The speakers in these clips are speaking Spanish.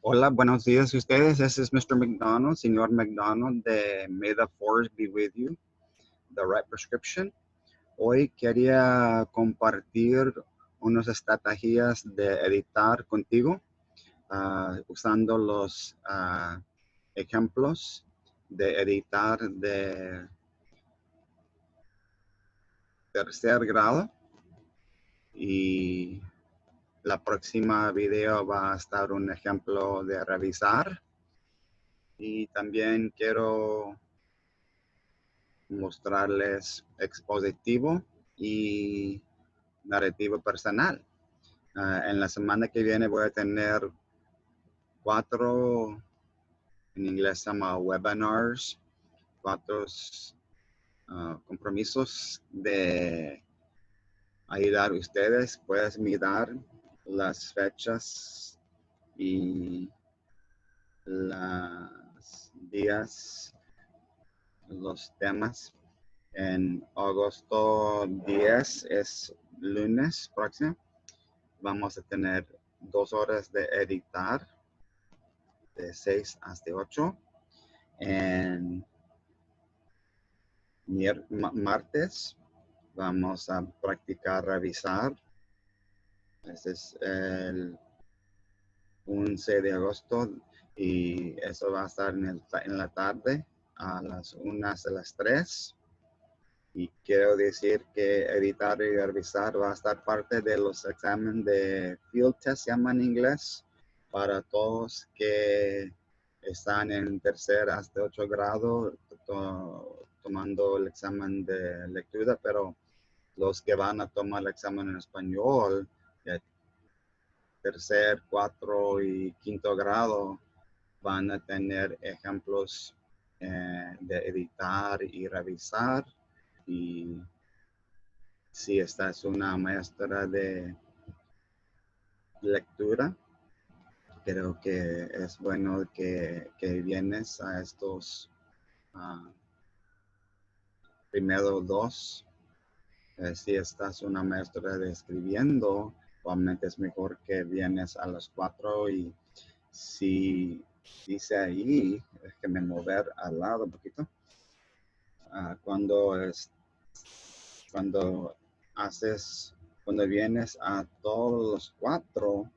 Hola, buenos días a ustedes. This is Mr. MacDonald, Señor MacDonald de May the Force Be With You, The Right Prescription. Hoy quería compartir unas estrategias de editar contigo usando los ejemplos de editar de tercer grado, y la próxima video va a estar un ejemplo de revisar, y también quiero mostrarles expositivo y narrativo personal. En la semana que viene voy a tener 4, en inglés se llama webinars, 4 compromisos de ayudar a ustedes. Puedes mirar las fechas y los días, los temas. En agosto 10 es lunes próximo. Vamos a tener 2 horas de editar de 6 hasta 8. En martes vamos a practicar revisar. Ese es el 11 de agosto y eso va a estar en la tarde a las 1 hasta las 3. Y quiero decir que editar y revisar va a estar parte de los exámenes de field test, se llama en inglés, para todos que están en tercer hasta 8 grado tomando el examen de lectura, pero los que van a tomar el examen en español, de tercer, 4 y 5 grado, van a tener ejemplos de editar y revisar. Y si esta es una maestra de lectura, creo que es bueno que vienes a estos primero 2. Si estás una maestra de escribiendo, obviamente es mejor que vienes a las 4. Y si dice ahí, déjame mover al lado un poquito, cuando vienes a todos los 4,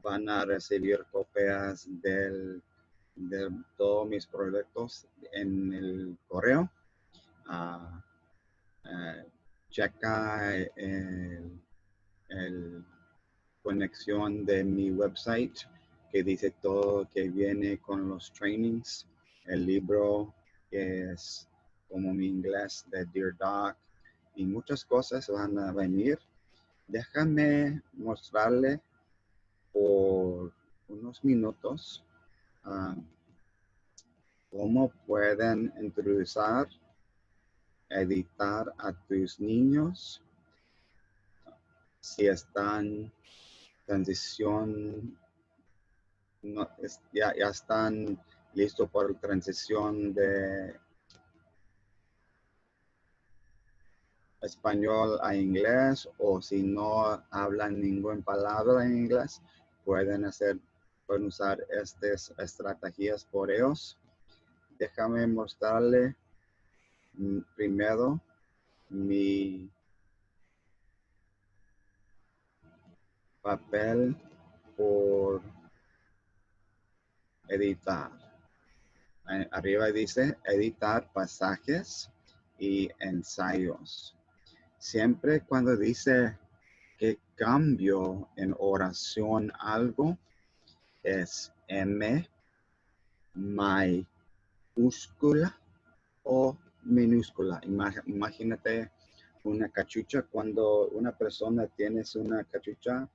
van a recibir copias de todos mis proyectos en el correo. Checa el conexión de mi website que dice todo que viene con los trainings, el libro que es como mi inglés de Dear Doc, y muchas cosas van a venir. Déjame mostrarle por unos minutos cómo pueden introducir, editar a tus niños si están transición, ya están listos por transición de español a inglés, o si no hablan ninguna palabra en inglés, pueden usar estas estrategias por ellos. Déjame mostrarle primero mi papel por editar. Arriba dice editar pasajes y ensayos. Siempre cuando dice que cambio en oración algo, es M mayúscula o minúscula. Imagínate una cachucha. Cuando una persona tiene una cachucha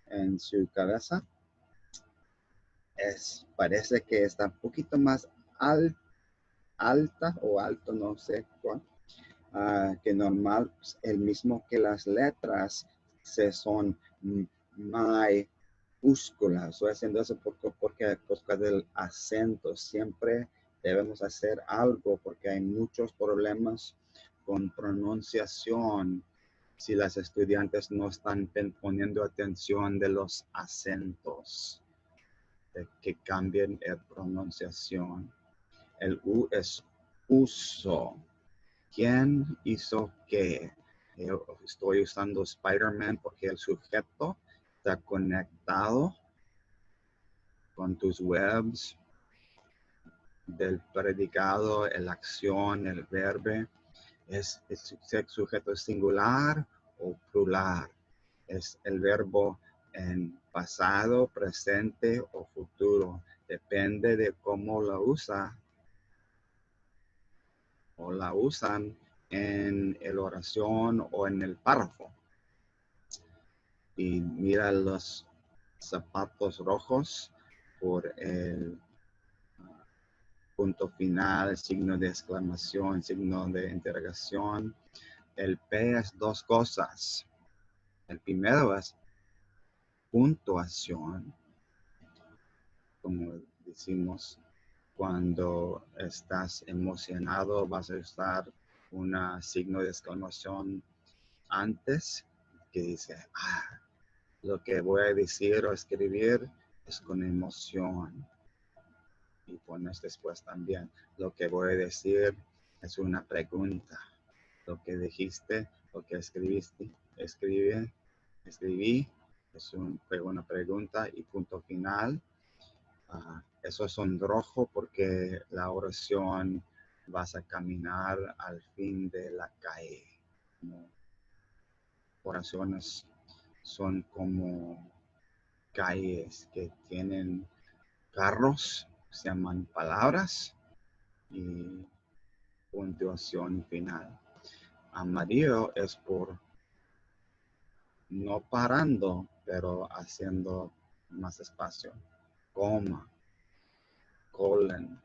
en su cabeza, parece que está un poquito más alta o alto, no sé cuál, que normal, el mismo que las letras son mayúsculas. Estoy haciendo eso porque del acento. Siempre debemos hacer algo porque hay muchos problemas con pronunciación si las estudiantes no están poniendo atención de los acentos. que cambien la pronunciación. El U es uso. ¿Quién hizo qué? Yo estoy usando Spider-Man porque el sujeto está conectado con tus verbs del predicado, la acción, el verbo. ¿Es el sujeto singular o plural? Es el verbo en pasado, presente o futuro. Depende de cómo lo usa o la usan en la oración o en el párrafo. Y mira los zapatos rojos por el punto final, signo de exclamación, signo de interrogación. El P es dos cosas. El primero es puntuación, como decimos, cuando estás emocionado vas a usar un signo de exclamación antes que dice, lo que voy a decir o escribir es con emoción. Y pones después también, lo que voy a decir es una pregunta. Lo que dijiste, lo que escribí, es una pregunta y punto final. Eso es un rojo porque la oración vas a caminar al fin de la calle. Oraciones son como calles que tienen carros, se llaman palabras y puntuación final. Amarillo es por no parando, pero haciendo más espacio. Coma, colon,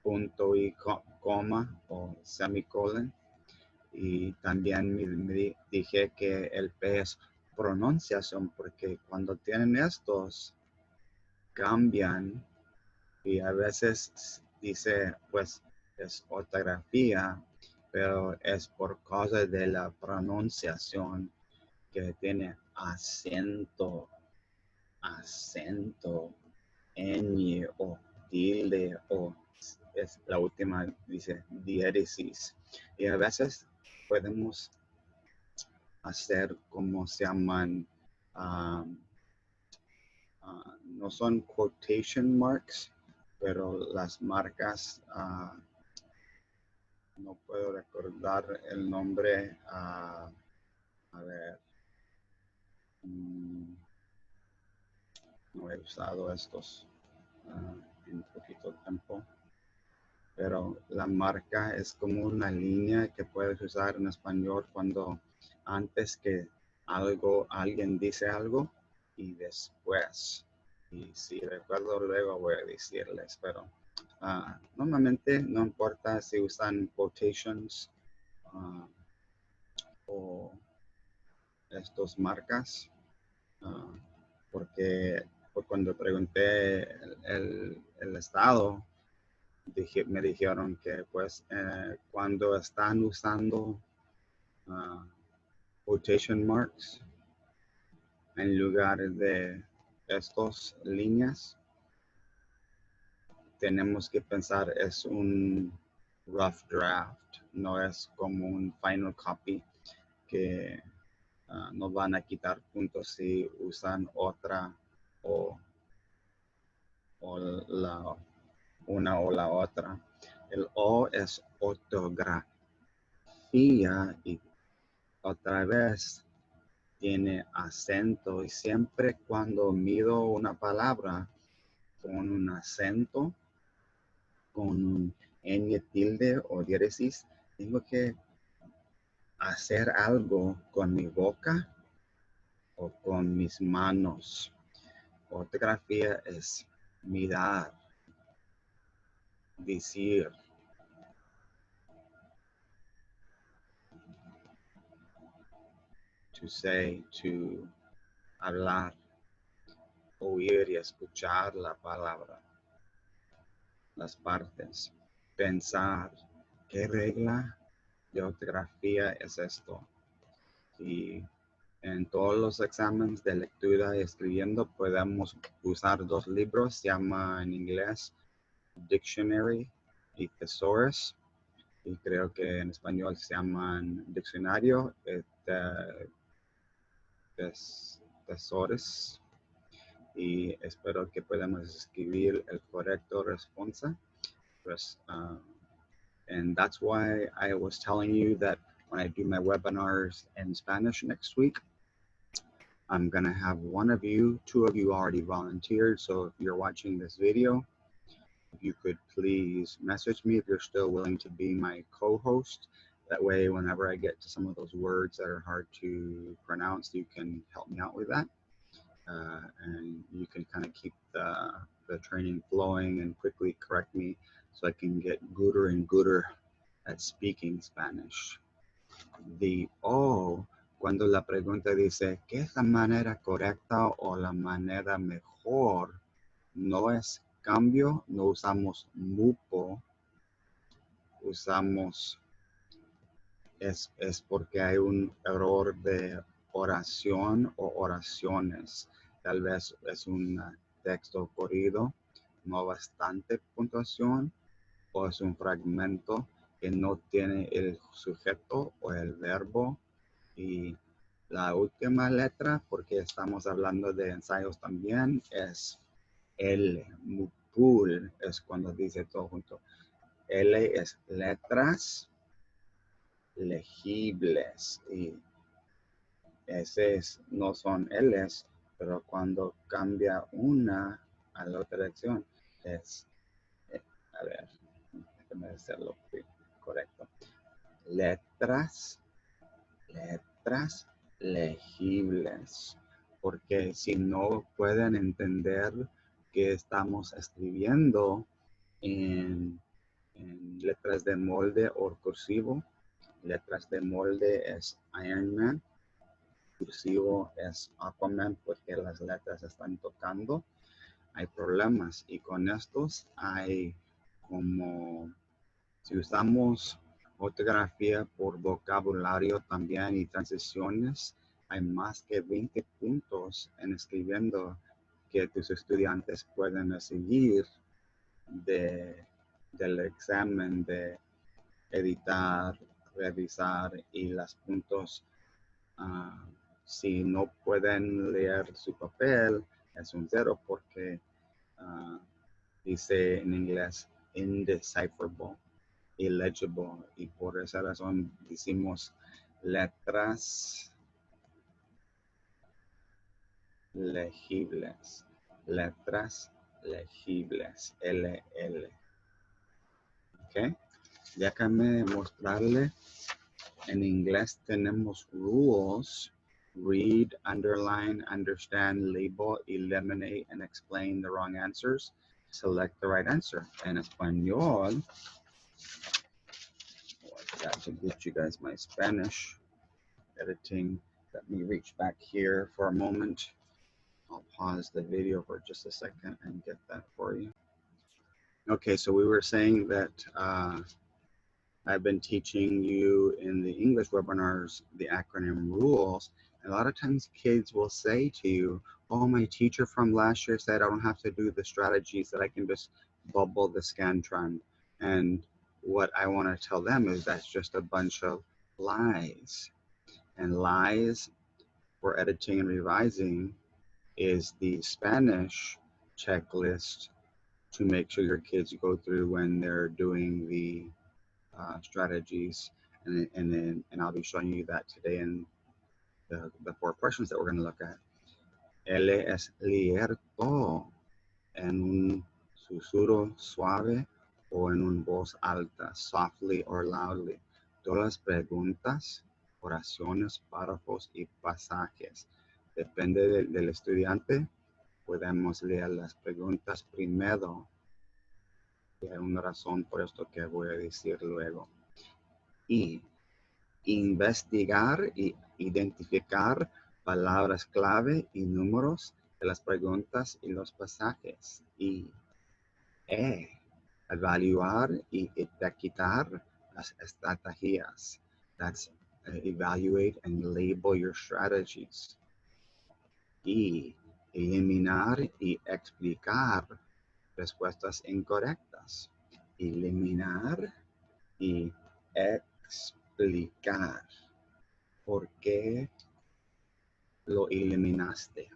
punto y coma o semicolon. Y también me dije que el P es pronunciación porque cuando tienen estos cambian y a veces dice pues es ortografía, pero es por causa de la pronunciación que tiene acento, ñ o tilde o es la última dice diéresis. Y a veces podemos hacer como se llaman, no son quotation marks, pero las marcas, no puedo recordar el nombre, a ver, no he usado estos en poquito tiempo. Pero la marca es como una línea que puedes usar en español cuando antes que alguien dice algo y después. Y si recuerdo luego voy a decirles, pero normalmente no importa si usan quotations o estos marcas, porque cuando pregunté el estado, me dijeron que pues cuando están usando quotation marks en lugar de estas líneas, tenemos que pensar es un rough draft, no es como un final copy que no van a quitar puntos si usan otra o una o la otra. El O es ortografía y otra vez tiene acento y siempre cuando mido una palabra con un acento, con un ñ tilde o diéresis, tengo que hacer algo con mi boca o con mis manos. Ortografía es mirar, decir. To say, to hablar, oír y escuchar la palabra. Las partes, pensar, ¿qué regla de ortografía es esto? Y En todos los exámenes de lectura y escribiendo podemos usar dos libros, se llama en inglés Dictionary y Thesaurus, y creo que en español se llaman Diccionario, Thesaurus, y espero que podamos escribir el correcto respuesta. Pues, and that's why I was telling you that when I do my webinars in Spanish next week, I'm going to have one of you, two of you already volunteered. So if you're watching this video, if you could please message me if you're still willing to be my co-host. That way, whenever I get to some of those words that are hard to pronounce, you can help me out with that. And you can kind of keep the training flowing and quickly correct me so I can get gooder and gooder at speaking Spanish. The O, cuando la pregunta dice, ¿qué es la manera correcta o la manera mejor? No es cambio, no usamos mupo, usamos, es porque hay un error de oración o oraciones. Tal vez es un texto corrido, no bastante puntuación, o es un fragmento que no tiene el sujeto o el verbo. Y la última letra, porque estamos hablando de ensayos también, es L. Mupul es cuando dice todo junto. L es letras legibles y no son L's, pero cuando cambia una a la otra dirección es, a ver, déjame hacerlo correcto. Letras legibles, porque si no pueden entender que estamos escribiendo en letras de molde o cursivo. Letras de molde es Iron Man, cursivo es Aquaman porque las letras están tocando. Hay problemas y con estos hay como, si usamos ortografía por vocabulario también y transiciones, hay más que 20 puntos en escribiendo que tus estudiantes pueden seguir del examen de editar, revisar y los puntos. Si no pueden leer su papel, es un 0 porque dice en inglés indecipherable, illegible, y por esa razón decimos letras legibles, LL. ¿Ok? Déjame mostrarle. En inglés tenemos rules: read, underline, understand, label, eliminate, and explain the wrong answers. Select the right answer. En español, I got to get you guys my Spanish editing. Let me reach back here for a moment. I'll pause the video for just a second and get that for you. Okay, so we were saying that I've been teaching you in the English webinars the acronym rules. And a lot of times kids will say to you, oh, my teacher from last year said I don't have to do the strategies, that I can just bubble the Scantron. And what I want to tell them is that's just a bunch of lies. And lies for editing and revising is the Spanish checklist to make sure your kids go through when they're doing the strategies, and I'll be showing you that today in the 4 questions that we're going to look at. L es leer todo en un susurro suave o en una voz alta, softly or loudly. Todas las preguntas, oraciones, párrafos y pasajes. Depende del estudiante. Podemos leer las preguntas primero. Y hay una razón por esto que voy a decir luego. Y investigar y identificar palabras clave y números de las preguntas y los pasajes. Y evaluar y etiquetar las estrategias. That's evaluate and label your strategies. Y eliminar y explicar respuestas incorrectas. Eliminar y explicar por qué lo eliminaste.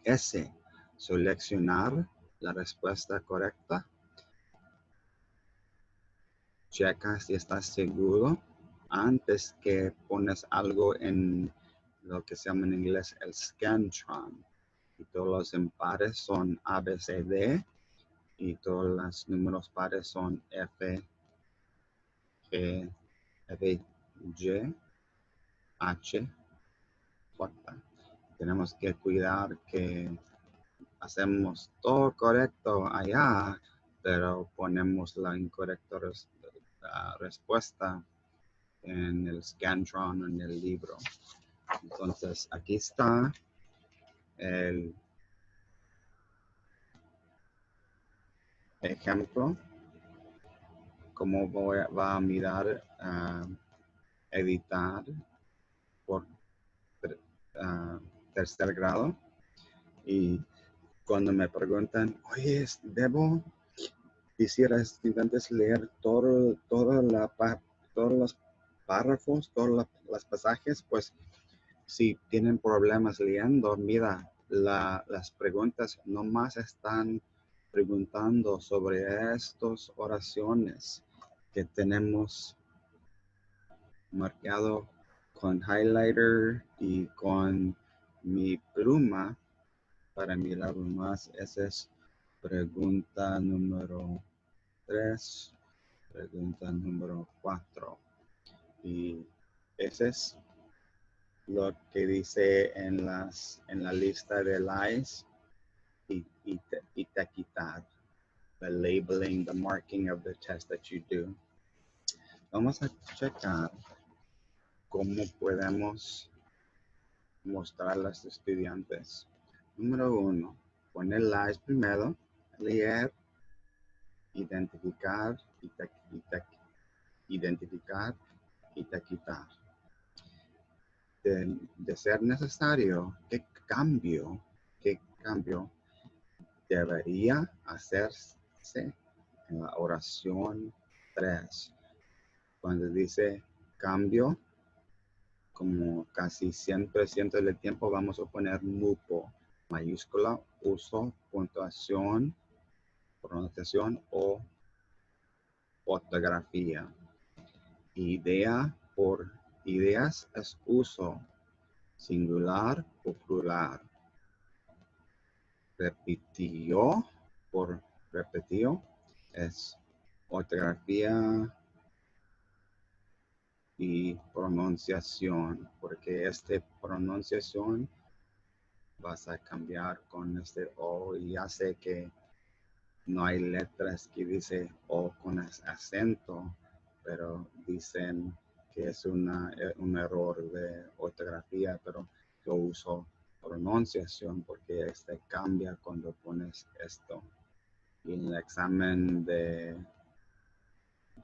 S. Seleccionar la respuesta correcta. Checa si estás seguro antes que pones algo en lo que se llama en inglés el scantron. Y todos los impares son A, B, C, D. Y todos los números pares son F, G, F, G, H, J. Tenemos que cuidar que hacemos todo correcto allá, pero ponemos la incorrecta respuesta en el scantron, en el libro. Entonces, aquí está el ejemplo, cómo va a mirar, editar por tercer grado. Y cuando me preguntan, oye, ¿debo decir a estudiantes leer todos los párrafos, todos los pasajes? Pues si tienen problemas leyendo, mira, las preguntas nomás están preguntando sobre estas oraciones que tenemos marcado con highlighter y con mi pluma para mirar más. Esa es pregunta número 3, pregunta número 4. Y ese es lo que dice en la lista de lies y te quitar. The labeling, the marking of the test that you do. Vamos a checar cómo podemos mostrar a los estudiantes. Número 1, poner lies primero, leer, identificar y identificar y quitar. De ser necesario, ¿qué cambio debería hacerse en la oración 3? Cuando dice cambio, como casi 100% del tiempo vamos a poner MUPO, mayúscula, uso, puntuación, pronunciación o ortografía. Idea por ideas es uso, singular o plural. Repitió por repetió es ortografía y pronunciación, porque esta pronunciación vas a cambiar con este O, y ya sé que no hay letras que dice O con acento, pero dicen que es un error de ortografía, pero yo uso pronunciación porque este cambia cuando pones esto. Y en el examen de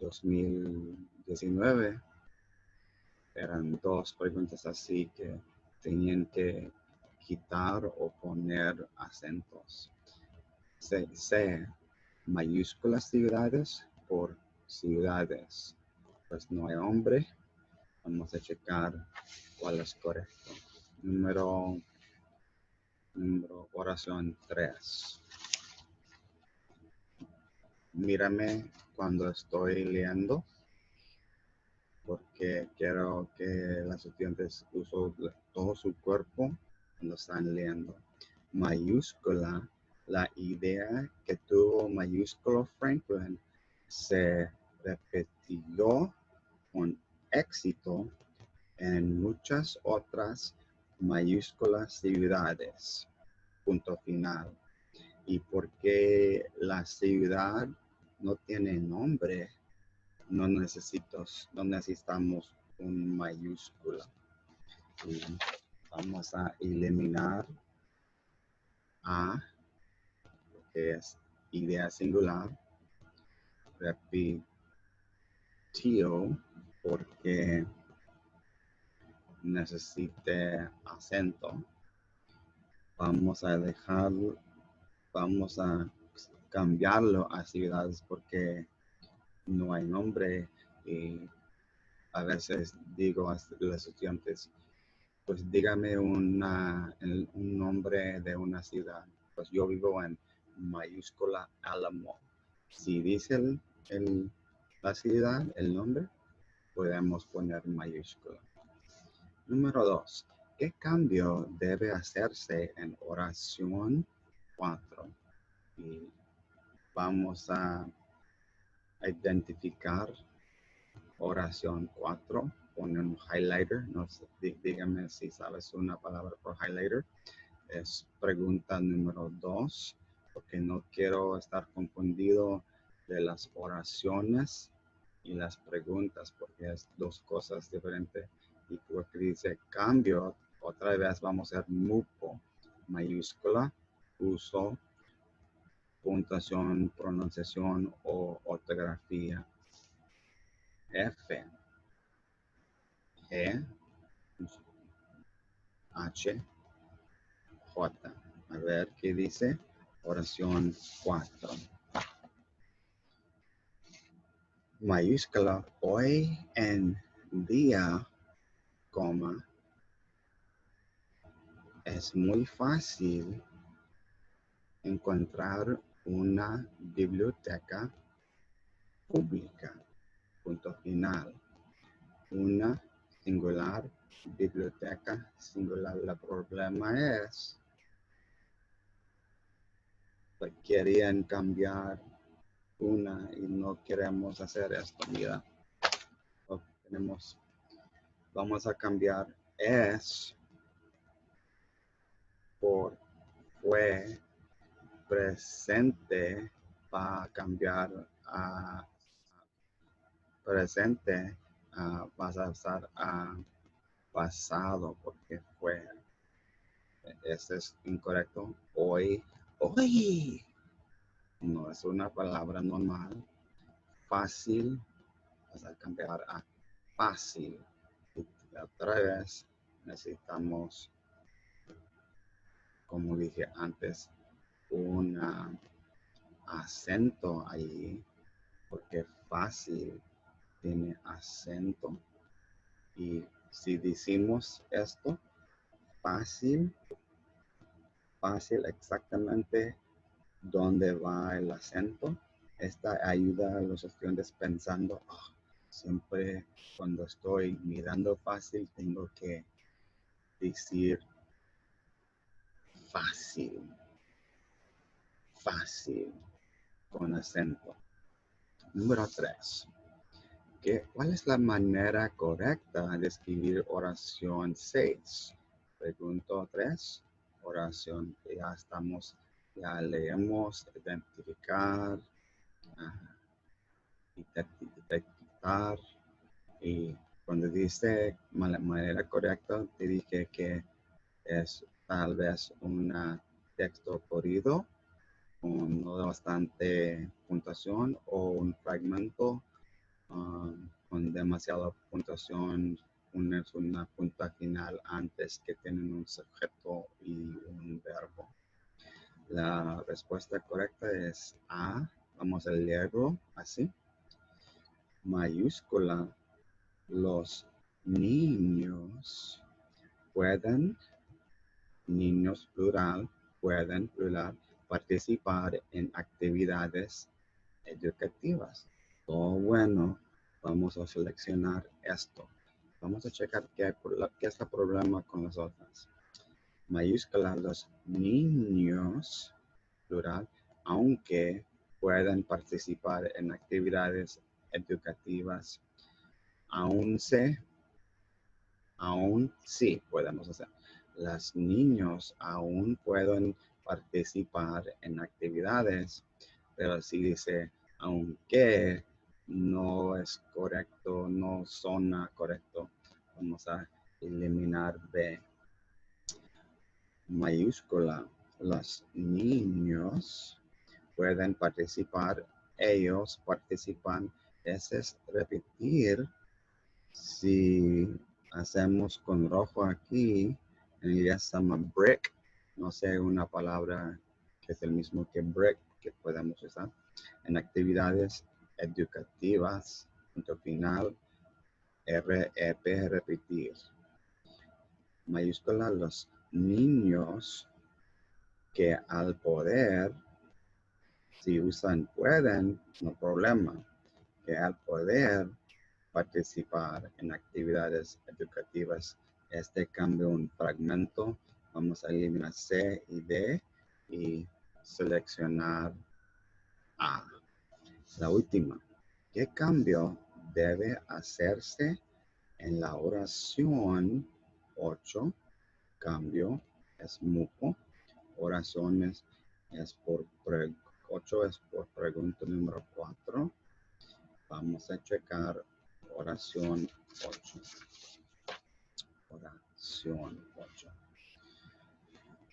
2019 eran 2 preguntas así que tenían que quitar o poner acentos. C, mayúsculas ciudades por ciudades. Pues no hay hombre. Vamos a checar cuál es correcto. Número oración 3. Mírame cuando estoy leyendo, porque quiero que los estudiantes usen todo su cuerpo cuando están leyendo. Mayúscula, la idea que tuvo mayúsculo Franklin se repitió con éxito en muchas otras mayúsculas ciudades. Punto final. Y porque la ciudad no tiene nombre, no necesitamos un mayúscula. Y vamos a eliminar A, que es idea singular. Repitió porque necesite acento, vamos a cambiarlo a ciudades porque no hay nombre y a veces digo a los estudiantes, pues dígame un nombre de una ciudad. Pues yo vivo en mayúscula Álamo. Si dice la ciudad, el nombre, podemos poner mayúscula. Número 2. ¿Qué cambio debe hacerse en oración 4? Y vamos a identificar oración 4 con un highlighter. No sé, dígame si sabes una palabra por highlighter. Es pregunta número 2, porque no quiero estar confundido de las oraciones y las preguntas, porque es dos cosas diferentes. Y porque dice cambio, otra vez vamos a hacer MUPO, mayúscula, uso, puntuación, pronunciación o ortografía. F, G, H, J. A ver qué dice. Oración 4. Mayúscula, hoy en día, coma, es muy fácil encontrar una biblioteca pública. Punto final. Una singular, biblioteca singular. El problema es que querían cambiar una y no queremos hacer esto. Mira, vamos a cambiar es por fue presente para cambiar a presente, vas a usar a pasado porque fue. Este es incorrecto. Hoy no es una palabra normal. Fácil, vas a cambiar a fácil. Y otra vez necesitamos, como dije antes, un acento ahí, porque fácil tiene acento. Y si decimos esto, fácil exactamente dónde va el acento. Esta ayuda a los estudiantes pensando, siempre cuando estoy mirando fácil tengo que decir fácil, con acento. Número 3. ¿Cuál es la manera correcta de escribir oración 6? Pregunto 3. Oración, ya leemos, identificar, detectar. Y cuando dice la manera correcta, te dije que es tal vez un texto corrido con no bastante puntuación o un fragmento con demasiada puntuación, una punta final antes que tienen un sujeto y un verbo. La respuesta correcta es A. Vamos a leerlo así. Mayúscula. Los niños pueden, niños plural, pueden participar en actividades educativas. Todo bueno, vamos a seleccionar esto. Vamos a checar qué es el problema con las otras. Mayúscula, los niños, plural, aunque pueden participar en actividades educativas, aún sí podemos hacer. Los niños aún pueden participar en actividades, pero si dice aunque no es correcto, no suena correcto, vamos a eliminar B. Mayúscula, los niños pueden participar, ellos participan, ese es repetir. Si hacemos con rojo aquí, en inglés se llama brick, no sé, una palabra que es el mismo que brick que podemos usar en actividades educativas, punto final, REP, repetir. Mayúscula, los niños que al poder, si usan pueden, no problema, que al poder participar en actividades educativas, cambia un fragmento, vamos a eliminar C y D y seleccionar A. La última, ¿qué cambio debe hacerse en la oración 8? Cambio es mutuo. Oraciones es por 8 es por pregunta número 4. Vamos a checar oración 8. Oración 8.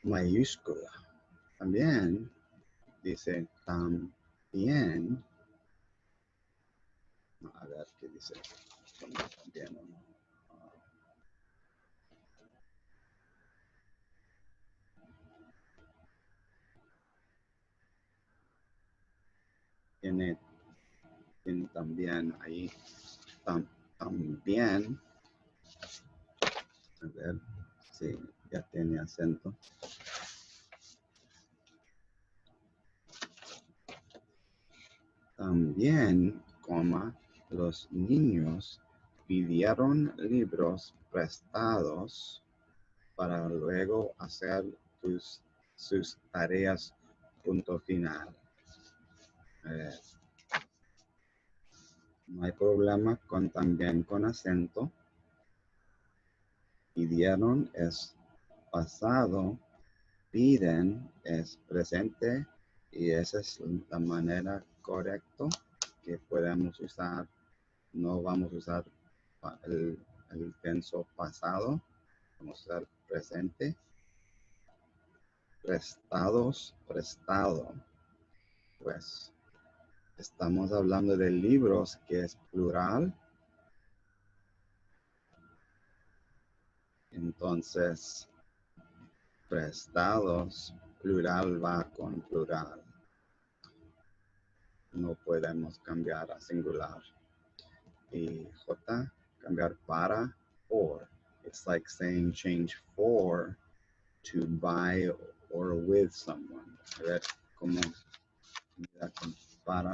Mayúscula. También dice también. A ver qué dice. También o no. Tiene también ahí. También. A ver si ya tiene acento. También, los niños pidieron libros prestados para luego hacer sus tareas, punto final. No hay problema también con acento. Pidieron es pasado, piden es presente y esa es la manera correcta que podemos usar. No vamos a usar el tenso pasado, vamos a usar presente. Prestados, prestado. Pues estamos hablando de libros que es plural. Entonces, prestados, plural va con plural. No podemos cambiar a singular. Y J, cambiar para, for. It's like saying change for to by or with someone. A ver cómo para.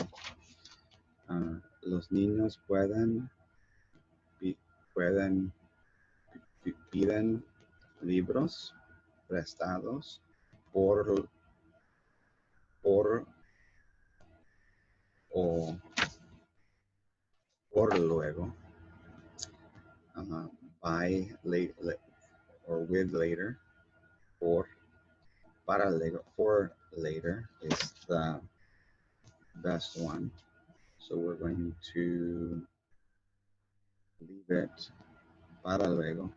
Los niños piden libros prestados por o por luego. By late or with later, or para later, for later is the best one. So we're going to leave it para luego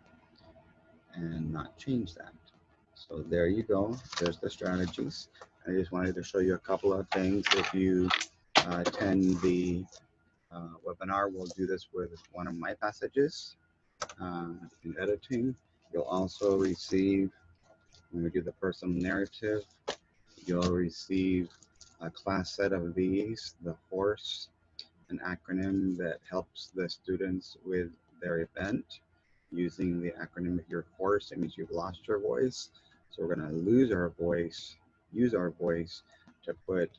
and not change that. So there you go. There's the strategies. I just wanted to show you a couple of things. If you attend the webinar, we'll do this with one of my passages in editing. You'll also receive, when we do the personal narrative, you'll receive a class set of these, the horse, an acronym that helps the students with their event. Using the acronym of your horse, it means you've lost your voice. So we're going to lose our voice, use our voice to put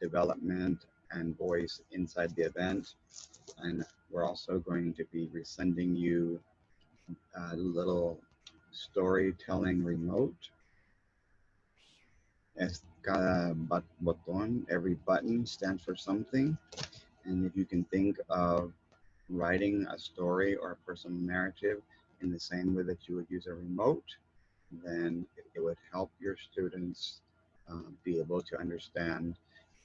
development and voice inside the event. And we're also going to be sending you a little storytelling remote. Es cada botón, every button stands for something. And if you can think of writing a story or a personal narrative in the same way that you would use a remote, then it would help your students be able to understand,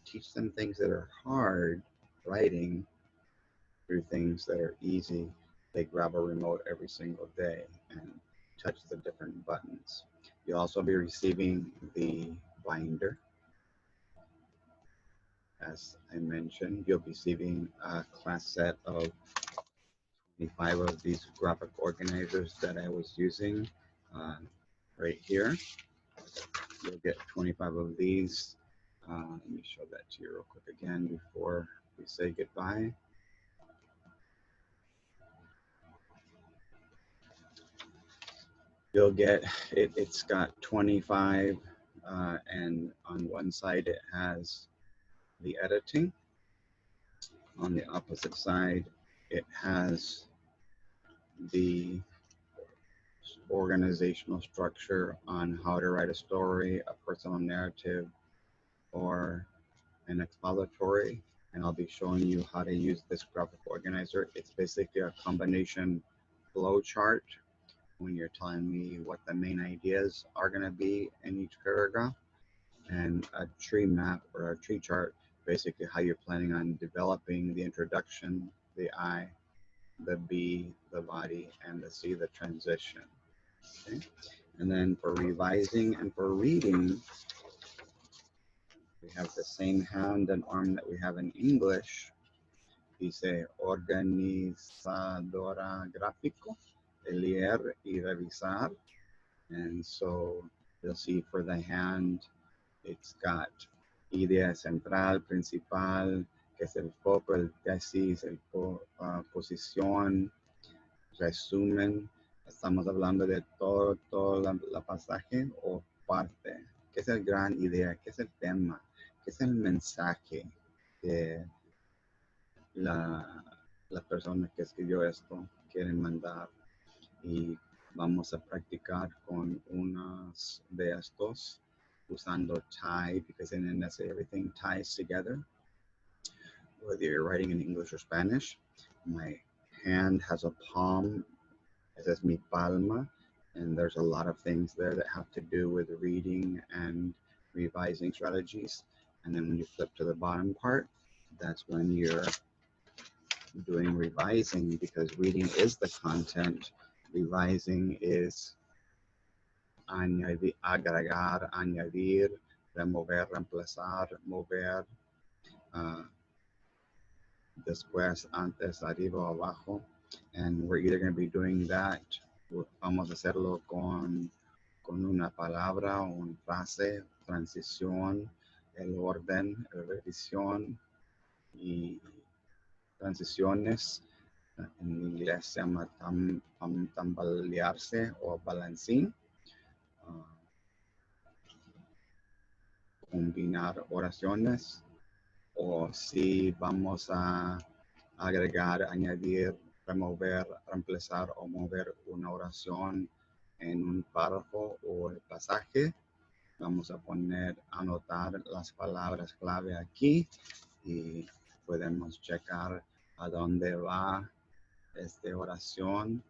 teach them things that are hard writing through things that are easy. They grab a remote every single day and touch the different buttons. You'll also be receiving the binder. As I mentioned, you'll be receiving a class set of 25 of these graphic organizers that I was using right here. You'll get 25 of these. Let me show that to you real quick again before we say goodbye. You'll get it. It's got 25, and on one side it has the editing. On the opposite side, it has the organizational structure on how to write a story, a personal narrative, or an expository. And I'll be showing you how to use this graphic organizer. It's basically a combination flow chart when you're telling me what the main ideas are going to be in each paragraph, and a tree map or a tree chart, basically how you're planning on developing the introduction, the I, the B, the body, and the C, the transition. Okay? And then for revising and for reading, we have the same hand and arm that we have in English. Dice organizadora gráfico, leer y revisar. And so you'll see for the hand, it's got idea central, principal, que es el foco, el tesis, el posición, resumen. Estamos hablando de todo la pasaje o parte. ¿Qué es el gran idea? ¿Qué es el tema? ¿Qué es el mensaje que la persona que escribió esto quiere mandar? Y vamos a practicar con unos de estos usando tie, because in NSA everything ties together, whether you're writing in English or Spanish. My hand has a palm, it says mi palma, and there's a lot of things there that have to do with reading and revising strategies. And then when you flip to the bottom part, that's when you're doing revising, because reading is the content. Revising is añadir, agregar, añadir, remover, reemplazar, mover, después, antes, arriba o abajo. And we're either going to be doing that, vamos a hacerlo con una palabra, una frase, transición, el orden, revisión y transiciones. En inglés se llama tambalearse o balancing. Combinar oraciones, o si vamos a agregar, añadir, remover, reemplazar o mover una oración en un párrafo o el pasaje, vamos a anotar las palabras clave aquí y podemos checar a dónde va esta oración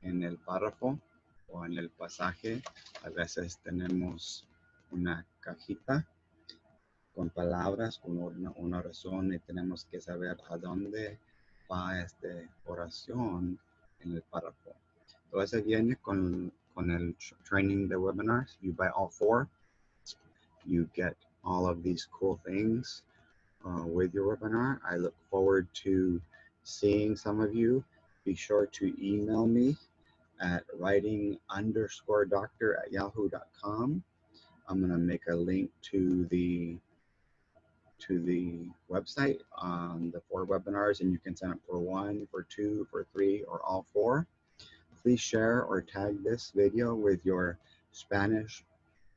en el párrafo o en el pasaje. A veces tenemos una cajita con palabras, con una oración, y tenemos que saber a dónde va esta oración en el párrafo. Todo eso viene con el training, the webinars. You buy all 4. You get all of these cool things with your webinar. I look forward to seeing some of you. Be sure to email me at writing_doctor@yahoo.com. I'm going to make a link to the website on the 4 webinars, and you can sign up for 1, for 2, for 3, or all 4. Please share or tag this video with your Spanish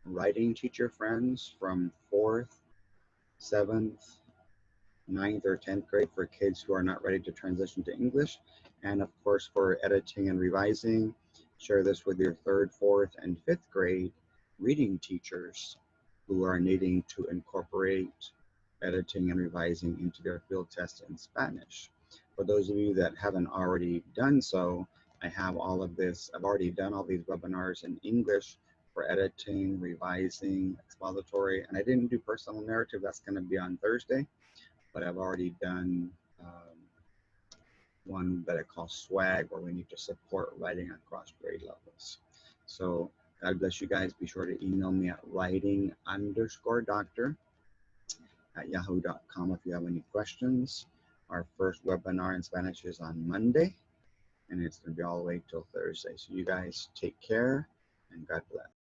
writing teacher friends from 4th, 7th, 9th, or 10th grade for kids who are not ready to transition to English. And of course, for editing and revising, share this with your 3rd, 4th, and 5th grade reading teachers who are needing to incorporate editing and revising into their field test in Spanish. For those of you that haven't already done so, I have all of this. I've already done all these webinars in English for editing, revising, expository, and I didn't do personal narrative. That's going to be on Thursday, but I've already done one that I call swag, where we need to support writing across grade levels. So God bless you guys. Be sure to email me at writing_doctor@yahoo.com if you have any questions. Our first webinar in Spanish is on Monday. and it's going to be all the way till Thursday. So you guys take care, and God bless.